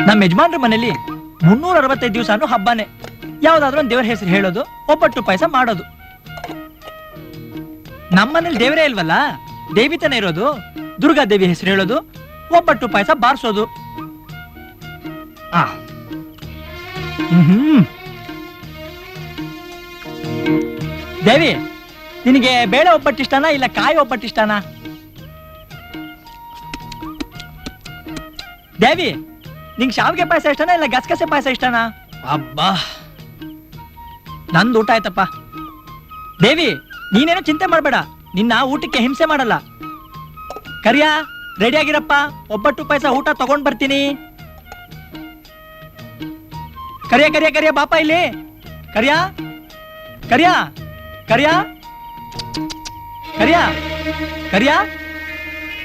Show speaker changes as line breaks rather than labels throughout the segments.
ನಮ್ಮ ಯಜಮಾನ್ರ ಮನೇಲಿ 365 ದಿವಸನೂ ಹಬ್ಬನೇ. ಯಾವ್ದಾದ್ರು ಒಂದು ದೇವರ ಹೆಸರು ಹೇಳೋದು, ಒಬ್ಬಟ್ಟು ಪಾಯಸ ಮಾಡೋದು. ನಮ್ಮನೇಲಿ ದೇವರೇ ಇಲ್ವಲ್ಲ, ದೇವಿ ತಾನೇ ಇರೋದು. ದುರ್ಗಾದೇವಿ ಹೆಸರು ಹೇಳೋದು, ಒಬ್ಬಟ್ಟು ಪಾಯಸ ಬಾರಿಸೋದು. ದೇವಿ, ನಿನಗೆ ಬೇಳೆ ಒಬ್ಬಟ್ಟು ಇಷ್ಟನಾ ಇಲ್ಲ ಕಾಯಿ ಒಬ್ಬಟ್ಟು ಇಷ್ಟನಾ? ದೇವಿ, ನಿಂಗೆ ಶಾವಿಗೆ ಪಾಯಸ ಇಷ್ಟನಾ ಇಲ್ಲ ಗಸಗಸೆ ಪಾಯಸ ಇಷ್ಟನಾ? ಅಬ್ಬಾ, ನಂದು ಊಟ ಆಯ್ತಪ್ಪ. ದೇವಿ, ನೀನೇನು ಚಿಂತೆ ಮಾಡಬೇಡ, ನಿನ್ನ ಊಟಕ್ಕೆ ಹಿಂಸೆ ಮಾಡಲ್ಲ. ಕರಿಯಾ, ರೆಡಿ ಆಗಿರಪ್ಪ, ಒಬ್ಬಟ್ಟು ಪಾಯಸ ಊಟ ತಗೊಂಡ್ ಬರ್ತೀನಿ. ಕರಿಯಾ ಕರಿಯಾ ಕರಿಯಾ, ಬಾಪ ಇಲ್ಲಿ. ಕರಿಯಾ ಕರಿಯಾ ಕರಿಯಾ ಕರಿಯಾ ಕರಿಯಾ,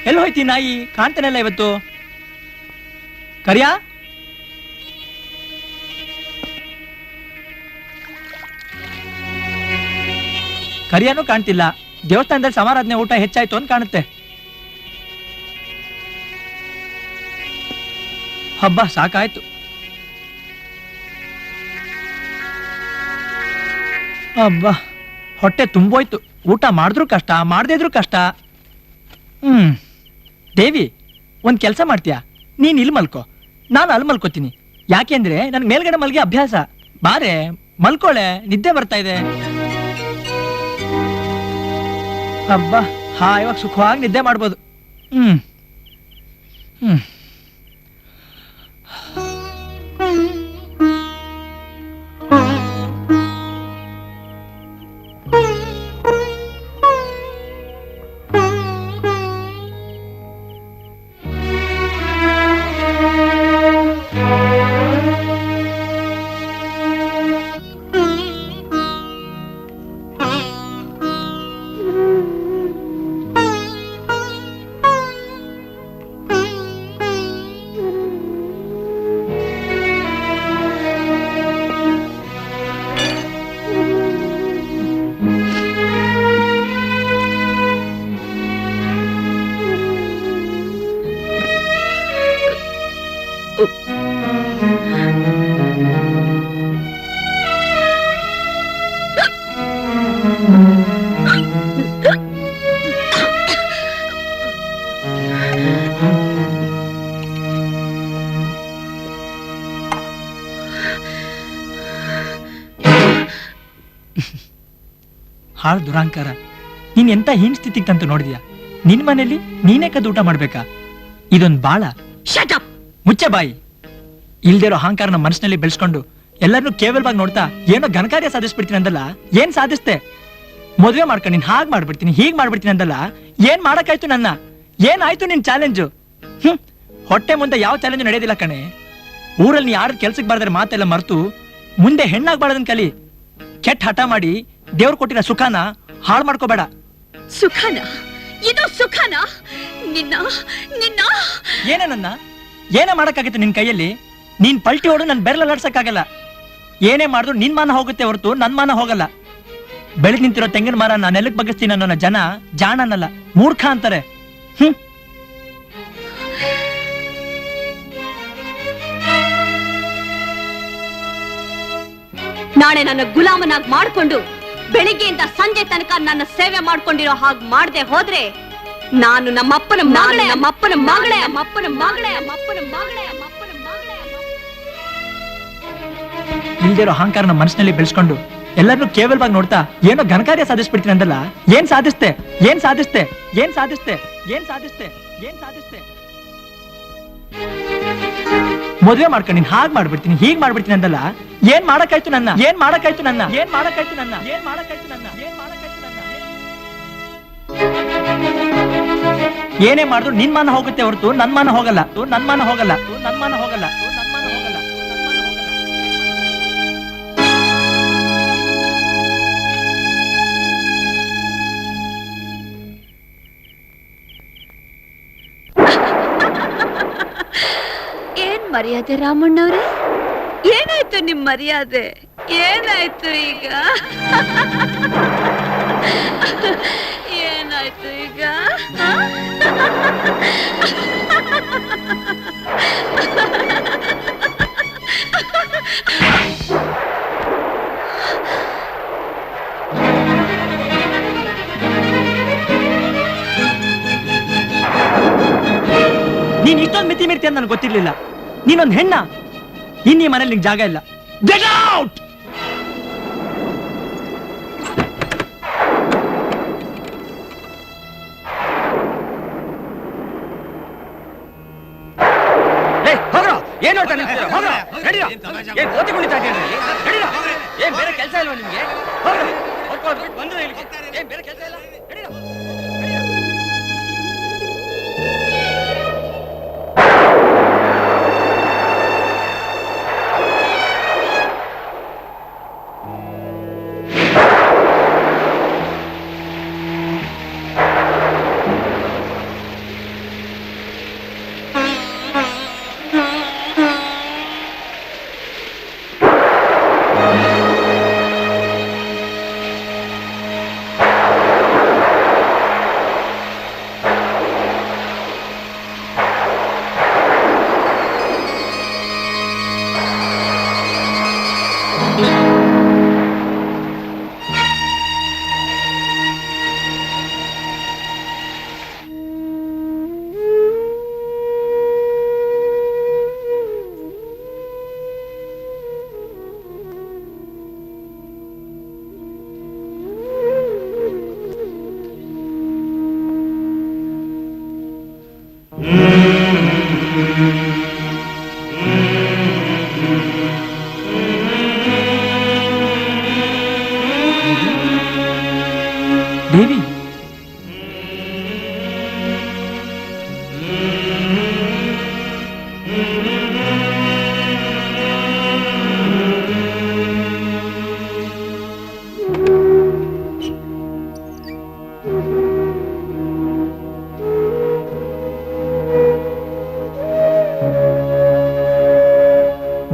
ಎಲ್ಲಿ ಹೋಯ್ತಿ ನಾಯಿ? ಕಾಣ್ತಾನೆಲ್ಲ ಇವತ್ತು. ಕರಿಯಾ, ಕರಿಯಾನು ಕಾಣ್ತಿಲ್ಲ. ದೇವಸ್ಥಾನದಲ್ಲಿ ಸಮಾರಾಧನೆ ಊಟ ಹೆಚ್ಚಾಯ್ತು ಅಂತ ಕಾಣುತ್ತೆ. ಹಬ್ಬ ಸಾಕಾಯ್ತು. ಹಬ್ಬ, ಹೊಟ್ಟೆ ತುಂಬೋಯ್ತು. ಊಟ ಮಾಡಿದ್ರು ಕಷ್ಟ, ಮಾಡದೇ ಇದ್ರು ಕಷ್ಟ. ದೇವಿ, ಒಂದ್ ಕೆಲಸ ಮಾಡ್ತೀಯಾ? ನೀನ್ ಇಲ್ಲಿ ಮಲ್ಕೋ, ನಾನು ಅಲ್ಲಿ ಮಲ್ಕೋತೀನಿ. ಯಾಕೆಂದ್ರೆ ನನ್ ಮೇಲ್ಗಡೆ ಮಲ್ಗೆ ಅಭ್ಯಾಸ. ಬಾರೆ ಮಲ್ಕೋಳೆ, ನಿದ್ದೆ ಬರ್ತಾ ಇದೆ. ಹಬ್ಬ, ಇವಾಗ ಸುಖವಾಗಿ ನಿದ್ದೆ ಮಾಡ್ಬೋದು. ಹಾಳು ದುರಾಂಕಾರ, ನೀನ್ ಎಂತ ಹೀನ್ ಸ್ಥಿತಿಗೆ ತಂತು ನೋಡಿದ್ಯಾ? ನಿನ್ ಮನೇಲಿ ನೀನೇ ಕದ್ದು ಊಟ ಮಾಡ್ಬೇಕಾ? ಇದೊಂದ್ ಬಾಳ. ಮುಚ್ಚೆ ಬಾಯಿ. ಇಲ್ದಿರೋ ಅಹಂಕಾರನ ಮನಸ್ಸಿನಲ್ಲಿ ಬೆಳೆಸ್ಕೊಂಡು ಎಲ್ಲರನ್ನೂ ಕೇವಲವಾಗಿ ನೋಡ್ತಾ ಏನೋ ಘನಕಾರ್ಯ ಸಾಧಿಸ್ಬಿಡ್ತೀನಿ ಅಂದಲ್ಲ, ಏನ್ ಸಾಧಿಸ್ತೆ? ಮದುವೆ ಮಾಡ್ಕೊಂಡು ನೀನ್ ಹಾಗೆ ಮಾಡ್ಬಿಡ್ತೀನಿ, ಹೀಗ್ ಮಾಡ್ಬಿಡ್ತೀನಿ ಅಂದಲ್ಲ, ಏನ್ ಮಾಡಕ್ಕಾಯ್ತು? ನನ್ನ ಏನಾಯ್ತು ನಿನ್ ಚಾಲೆಂಜು? ಹೊಟ್ಟೆ ಮುಂದೆ ಯಾವ ಚಾಲೆಂಜ್ ನಡೆಯೋದಿಲ್ಲ ಕಣೆ. ಊರಲ್ಲಿ ನೀ ಯಾರು ಕೆಲ್ಸಕ್ಕೆ ಬಾರದ್ರೆ ಮಾತೆಲ್ಲ ಮರೆತು ಮುಂದೆ ಹೆಣ್ಣಾಗ್ಬಾರ್ದನ್ ಕಲಿ. ಕೆಟ್ಟ ಹಠ ಮಾಡಿ ದೇವ್ರು ಕೊಟ್ಟಿರೋ ಸುಖಾನ ಹಾಳು ಮಾಡ್ಕೋಬೇಡ.
ಸುಖಾನ? ಇದು ಸುಖಾನ? ನಿನ್ನ ನಿನ್ನ
ಏನೇ ನನ್ನ ಏನೇ ಮಾಡಕ್ಕಾಗತ್ತೆ ನಿನ್ ಕೈಯಲ್ಲಿ? ನೀನ್ ಪಲ್ಟಿ ಹೊಡು ನನ್ ಬೆರಳಲ್ಲಾಡ್ಸಕ್ಕಾಗಲ್ಲ. ಏನೇ ಮಾಡಿದ್ರು ನಿನ್ ಮಾನ ಹೋಗುತ್ತೆ ಹೊರತು ನನ್ ಮಾನ ಹೋಗಲ್ಲ. ಬೆಳೆದ್ ನಿಂತಿರೋ ತೆಂಗಿನ ಮರ ನಾನು ನೆಲಕ್ ಬಗ್ಗಿಸ್ತೀನಿ ಅನ್ನೋ ಜನ ಜಾಣನಲ್ಲ, ಮೂರ್ಖ ಅಂತಾರೆ.
ನಾಳೆ ನನ್ನ ಗುಲಾಮನಾಗಿ ಮಾಡ್ಕೊಂಡು ಬೆಳಿಗ್ಗೆಯಿಂದ ಸಂಜೆ ತನಕ ನನ್ನ ಸೇವೆ ಮಾಡ್ಕೊಂಡಿರೋ ಹಾಗೆ ಮಾಡದೆ ಹೋದ್ರೆ ನಾನು ನಮ್ಮಪ್ಪನ ಮಗಳೇ, ನಮ್ಮಪ್ಪನ ಮಗಳೇ, ನಮ್ಮಪ್ಪನ ಮಗಳೇ, ನಮ್ಮಪ್ಪನ ಮಗಳೇ, ನಮ್ಮಪ್ಪನ ಮಗಳೇ.
ಇಲ್ದಿರೋ ಅಹಂಕಾರನ ಮನಸ್ಸಿನಲ್ಲಿ ಬೆಳೆಸ್ಕೊಂಡು ಎಲ್ಲರನ್ನೂ ಕೇವಲವಾಗಿ ನೋಡ್ತಾ ಏನೋ ಘನಕಾರ್ಯ ಸಾಧಿಸ್ಬಿಡ್ತೀನಿ ಅಂದಲ್ಲ, ಏನ್ ಸಾಧಿಸ್ತೆ? ಏನ್ ಸಾಧಿಸ್ತೆ? ಏನ್ ಸಾಧಿಸ್ತೆ? ಏನ್ ಸಾಧಿಸ್ತೆ? ಏನ್ ಸಾಧಿಸ್ತೆ? ಮದುವೆ ಮಾಡ್ಕೊಂಡು ನೀನ್ ಹಾಗೆ ಮಾಡ್ಬಿಡ್ತೀನಿ, ಹೀಗ್ ಮಾಡ್ಬಿಡ್ತೀನಿ ಅಂದಲ್ಲ, ಏನ್ ಮಾಡಕ್ಕಾಯ್ತು ನನ್ನ? ಏನ್ ಮಾಡಕ್ಕಾಯ್ತು ನನ್ನ? ಏನ್ ಮಾಡಕ್ಕಾಯ್ತು ನನ್ನ? ಏನ್ ಮಾಡಕ್ಕಾಯ್ತು ನನ್ನ? ಏನ್ ಮಾಡಕ್ಕಾಯ್ತು ನನ್ನ? ಏನೇ ಮಾಡಿದ್ರು ನಿನ್ ಮಾನ ಹೋಗುತ್ತೆ ಹೊರತು ನನ್ ಮಾನ ಹೋಗಲ್ಲ. ನನ್ ಮಾನ ಹೋಗಲ್ಲ. ನನ್ ಮಾನ ಹೋಗಲ್ಲ. ನನ್ ಮಾನ ಹೋಗಲ್ಲ.
ಏನ್ ಮರ್ಯಾದೆ ರಾಮಣ್ಣವ್ರೆ? ಏನಾಯ್ತು ನಿಮ್ ಮರ್ಯಾದೆ? ಏನಾಯ್ತು ಈಗ? ಏನಾಯ್ತು ಈಗ?
ಮಿತಿ ಮೀರ್ತಿ ಅಂತ ನನಗೆ ಗೊತ್ತಿರ್ಲಿಲ್ಲ. ನೀನೊಂದು ಹೆಣ್ಣ. ಇನ್ನೀ ಮನೇಲಿ ನಿಂಗೆ ಜಾಗ ಇಲ್ಲ. Get out! ಏನ್ ನೋಡ್ತಾ ನಿಂತಿದ್ದೀರಾ? ಹೋಗ್ರ, ನಡೀರಾ. ಏನ್ ಕೋತಿ ಕುಣಿತಾ ಇದ್ದೀರಾ ಇಲ್ಲಿ? ನಡೀರಾ. ಏನ್ ಬೇರೆ ಕೆಲಸ ಇಲ್ವಾ ನಿಮ್ಗೆ? ಹೋಗ್ರ, ಹೊತ್ಕೊಂಡ್ಬಿಟ್ಟು ಬಂದ್ರೆ ಇಲ್ಲಿಗೆ. ಏನ್ ಬೇರೆ ಕೆಲಸ ಇಲ್ಲ? ನಡೀರಾ.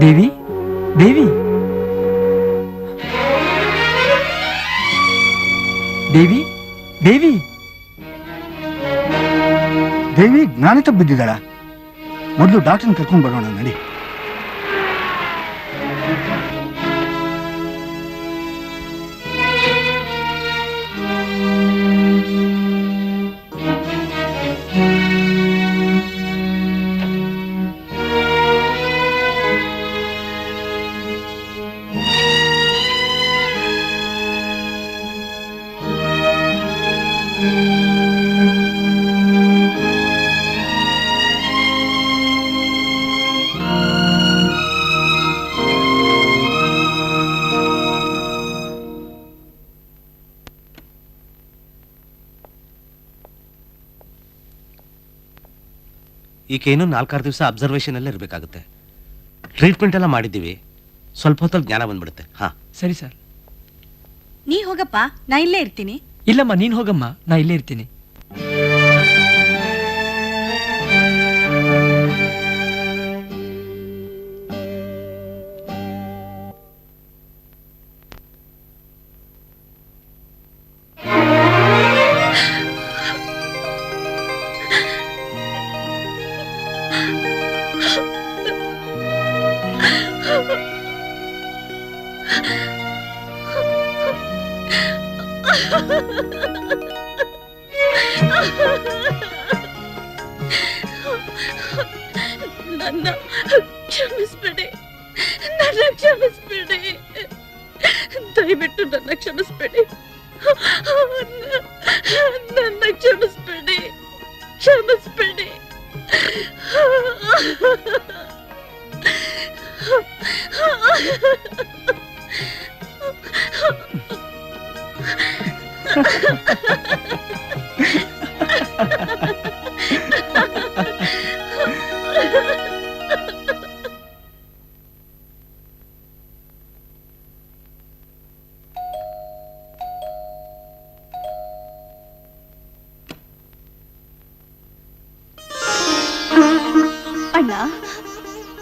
ದೇವಿ, ದೇವಿ, ದೇವಿ, ದೇವಿ, ದೇವಿ,
ದೇವಿ ಜ್ಞಾನ ತಪ್ಪಿದ್ದಾಳ. ಮೊದಲು ಡಾಕ್ಟರ್ನ ಕರ್ಕೊಂಡು ಬರೋಣ ನಡಿ.
ಈಗೇನು 4-6 ದಿವಸ ಅಬ್ಸರ್ವೇಷನ್ ಅಲ್ಲೇ ಇರಬೇಕಾಗುತ್ತೆ. ಟ್ರೀಟ್ಮೆಂಟ್ ಎಲ್ಲ ಮಾಡಿದ್ದೀವಿ, ಸ್ವಲ್ಪ ಹೊತ್ತಲ್ಲಿ ಜ್ಞಾನ ಬಂದ್ಬಿಡುತ್ತೆ. ಹಾ
ಸರಿ ಸರ್.
ನೀ ಹೋಗಪ್ಪ, ನಾ ಇಲ್ಲೇ ಇರ್ತೀನಿ.
ಇಲ್ಲಮ್ಮ, ನೀನ್ ಹೋಗಮ್ಮ, ನಾ ಇಲ್ಲೇ ಇರ್ತೀನಿ.
ನನ್ನ ಕ್ಷಮಿಸ್ಬಿಡಿ, ನನ್ನ ಕ್ಷಮಿಸ್ಬಿಡಿ, ದಯವಿಟ್ಟು ನನ್ನ ಕ್ಷಮಿಸ್ಬಿಡಿ, ನನ್ನ ಕ್ಷಮಿಸ್ಬಿಡಿ, ಕ್ಷಮಿಸ್ಬಿಡಿ. ಅಣ್ಣ,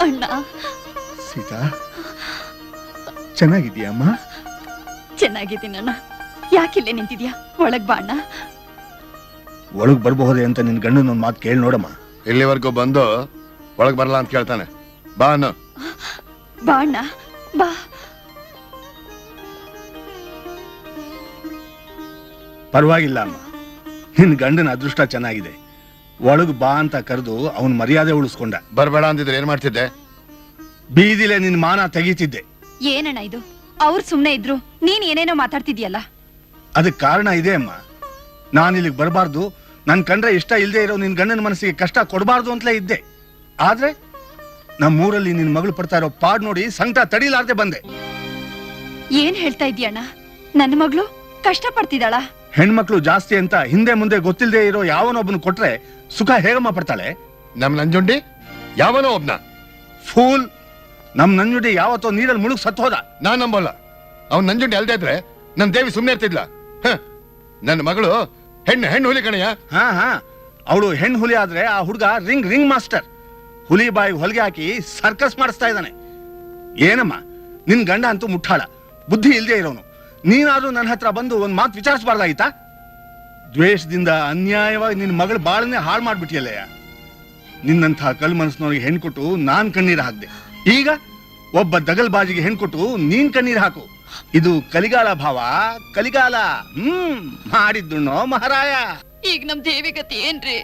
ಅಣ್ಣ.
ಸೀತಾ, ಚೆನ್ನಾಗಿದ್ಯಮ್ಮ?
ಚೆನ್ನಾಗಿದ್ದೀನಣ್ಣ. ಯಾಕಿಲ್ಲೇ ನಿಂತಿದ್ಯಾ? ಒಳಗ್ ಬಾ ಅಣ್ಣ.
ಒಳಗ್ ಬರ್ಬಹುದೇ ಅಂತ ನಿನ್ ಗಂಡನ ಒಂದ್ ಮಾತು ಕೇಳಿ ನೋಡಮ್ಮ.
ಇಲ್ಲಿವರೆಗೂ ಬಂದು ಒಳಗ್ ಬರಲ್ಲ ಅಂತ ಕೇಳ್ತಾನೆ. ಬಾ ಅನ್ನು.
ಬಾ ಅಣ್ಣ, ಬಾ.
ಪರವಾಗಿಲ್ಲ ಅಮ್ಮ, ನಿನ್ ಗಂಡನ ಅದೃಷ್ಟ ಚೆನ್ನಾಗಿದೆ. ಒಳಗ್ ಬಾ ಅಂತ ಕರೆದು ಅವನ್ ಮರ್ಯಾದೆ ಉಳಿಸ್ಕೊಂಡ.
ಬರ್ಬೇಡ ಅಂದಿದ್ರೆ ಏನ್ ಮಾಡ್ತಿದ್ದೆ?
ಬೀದಿಲೆ ನಿನ್ ಮಾನ ತೆಗೀತಿದ್ದೆ.
ಏನಣ್ಣ ಇದು? ಅವ್ರು ಸುಮ್ನೆ ಇದ್ರು ನೀನ್ ಏನೇನೋ ಮಾತಾಡ್ತಿದ್ಯಲ್ಲ.
ಅದಕ್ ಕಾರಣ ಇದೆ ಅಮ್ಮ. ನಾನು ಇಲ್ಲಿಗೆ ಬರಬಾರ್ದು, ನನ್ ಕಂಡ್ರೆ ಇಷ್ಟ ಇಲ್ಲದೆ ಇರೋ ನಿನ್ ಗಂಡನ ಮನಸ್ಸಿಗೆ ಕಷ್ಟ ಕೊಡಬಾರ್ದು ಅಂತಲೇ ಇದ್ದೆ. ಆದ್ರೆ ನಮ್ಮೂರಲ್ಲಿ ನಿನ್ ಮಗಳು ಪಡ್ತಾ ಇರೋ ಪಾಡ್ ನೋಡಿ ಸಂಕಟ ತಡಿಲಾರ್ದೆ ಬಂದೆ.
ಏನ್ ಹೇಳ್ತಾ ಇದೀಯಣ್ಣ? ನನ್ನ ಮಗಳು ಕಷ್ಟ ಪಡ್ತಿದ್ದಾಳ?
ಹೆಣ್ಮಕ್ಳು ಜಾಸ್ತಿ ಅಂತ ಹಿಂದೆ ಮುಂದೆ ಗೊತ್ತಿಲ್ಲದೆ ಇರೋ ಯಾವನೊಬ್ಬನು ಕೊಟ್ರೆ ಸುಖ ಹೇಗಮ್ಮ ಪಡ್ತಾಳೆ?
ನಮ್ ನಂಜುಂಡಿ ಯಾವನೋ ಒಬ್ನ
ಫೂಲ್. ನಮ್ ನಂಜುಂಡಿ ಯಾವತ್ತೋ ನೀರಲ್ಲಿ ಮುಳುಗ್ ಸತ್ತು ಹೋದ.
ನಾನ್ ನಂಬಲ್ಲ. ಅವ್ನ್ ನಂಜುಂಡಿ ಅಲ್ದೇ ಇದ್ರೆ ನಮ್ ದೇವಿ ಸುಮ್ನೆ ಇರ್ತಿದ್ಲ. ನನ್ನ ಮಗಳು ಹೆಣ್ಣು ಹುಲಿ ಕಣಯ್ಯ.
ಹಾ ಅವಳು ಹೆಣ್ಣು ಹುಲಿ ಆದ್ರೆ ಆ ಹುಡುಗ ರಿಂಗ್ ಮಾಸ್ಟರ್. ಹುಲಿ ಬಾಯಿ ಹೊಲಿಗೆ ಹಾಕಿ ಸರ್ಕಸ್ ಮಾಡಿಸ್ತಾ ಇದ್ದಾನೆ. ಏನಮ್ಮ, ನಿನ್ ಗಂಡ ಅಂತೂ ಮುಟ್ಟಾಳ, ಬುದ್ಧಿ ಇಲ್ದೇ ಇರೋನು. ನೀನಾದ್ರೂ ನನ್ನ ಹತ್ರ ಬಂದು ಒಂದ್ ಮಾತು ವಿಚಾರಿಸಬಾರ್ದಾಗಿತ್ತಾ? ದ್ವೇಷದಿಂದ ಅನ್ಯಾಯವಾಗಿ ನಿನ್ ಮಗಳು ಬಾಳನ್ನೇ ಹಾಳು ಮಾಡ್ಬಿಟ್ಟಿಯಲ್ಲಯ್ಯ. ನಿನ್ನಂಥ ಕಲ್ ಮನಸ್ಸಿನವ್ರಿಗೆ ಹೆಣ್ ಕೊಟ್ಟು ನಾನ್ ಕಣ್ಣೀರ್ ಹಾಕ್ದೆ. ಈಗ ಒಬ್ಬ ದಗಲ್ ಬಾಜಿಗೆ ಹೆಣ್ ಕೊಟ್ಟು ನೀನ್ ಕಣ್ಣೀರ್ ಹಾಕು. ಇದು ಕಲಿಗಾಲ ಭಾವ, ಕಲಿಗಾಲ. ಮಾಡಿದ್ದುಣ್ಣೋ ಮಹಾರಾಯ.
ಈಗ ನಮ್ ದೇವಿಗತಿ ಏನ್ರಿ?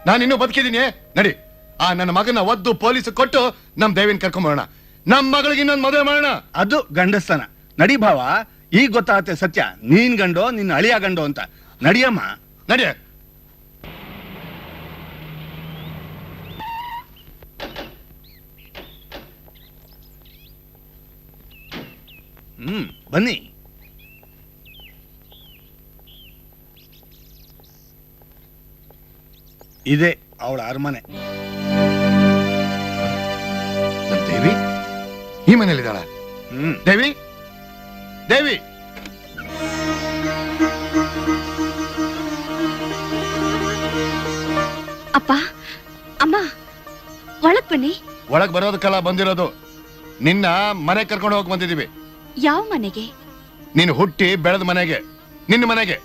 ನಾನು ಇನ್ನೂ ಬದುಕಿದ್ದೀನಿ. ನಡಿ, ಆ ನನ್ನ ಮಗನ ಒದ್ದು ಪೊಲೀಸ್ ಕೊಟ್ಟು ನಮ್ ದೇವಿನ ಕರ್ಕೊಂಬೋಣ. ನಮ್ ಮಗಳಿಗೆ ಇನ್ನೊಂದು ಮದುವೆ ಮಾಡೋಣ.
ಅದು ಗಂಡಸ್ತನ. ನಡಿ ಭಾವ, ಈಗ ಗೊತ್ತಾಗತ್ತೆ ಸತ್ಯ. ನೀನ್ ಗಂಡೋ ನಿನ್ನ ಅಳಿಯ ಗಂಡೋ ಅಂತ. ನಡಿಯಮ್ಮ,
ನಡಿಯ.
ಬನ್ನಿ. ಇದೆ ಅವಳ ಅರಮನೆ.
ನಮ್ ದೇವಿ ಈ ಮನೇಲಿದ್ದಾಳ? ದೇವಿ, ದೇವಿ.
ಅಪ್ಪ, ಅಮ್ಮ, ಒಳಗ್ ಬನ್ನಿ.
ಒಳಗ್ ಬರೋದಕ್ಕೆಲ್ಲ ಬಂದಿರೋದು. ನಿನ್ನ ಮನೆ ಕರ್ಕೊಂಡು ಹೋಗಿ ಬಂದಿದೀವಿ.
ಯಾವ ಮನೆಗೆ?
ನೀನು ಹುಟ್ಟಿ ಬೆಳೆದ ಮನೆಗೆ, ನಿನ್ನ ಮನೆಗೆ.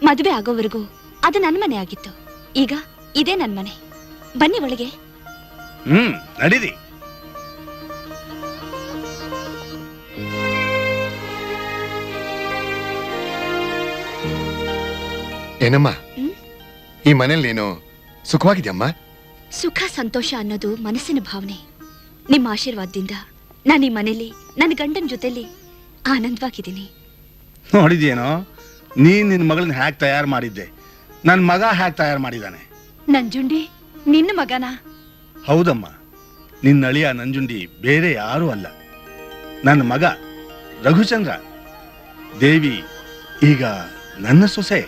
ಮದುವೆ ಆಗೋವರೆಗೂ ಅದು ನನ್ನ ಮನೆ ಆಗಿತ್ತು. ಈಗ ಇದೇ ನನ್ನ ಮನೆ. ಬನ್ನಿ ಒಳಗೆ.
ನಡೀರಿ.
ಏನಮ್ಮ, ಈ ಮನೇಲಿ ನೀನು ಸುಖವಾಗಿದ್ಯಮ್ಮ?
ಸುಖ ಸಂತೋಷ ಅನ್ನೋದು ಮನಸ್ಸಿನ ಭಾವನೆ. ನಿಮ್ಮ ಆಶೀರ್ವಾದದಿಂದ ನಾನು ಈ ಮನೇಲಿ ನನ್ನ ಗಂಡನ ಜೊತೆಲಿ ಆನಂದವಾಗಿದ್ದೀನಿ.
ನೋಡಿದ್ಯೇನೋ, ನೀನ್ ನಿನ್ ಮಗಳನ್ನ ಹ್ಯಾಕ್ ತಯಾರು ಮಾಡಿದ್ದೆ, ನನ್ ಮಗ ಹ್ಯಾಕ್ ತಯಾರು ಮಾಡಿದಾನೆ.
ನಂಜುಂಡಿ ನಿನ್ನ ಮಗನ?
ಹೌದಮ್ಮ, ನಿನ್ನ ಅಳಿಯ ನಂಜುಂಡಿ ಬೇರೆ ಯಾರೂ ಅಲ್ಲ, ನನ್ನ ಮಗ ರಘುಚಂದ್ರ. ದೇವಿ ಈಗ ನನ್ನ ಸೊಸೆ.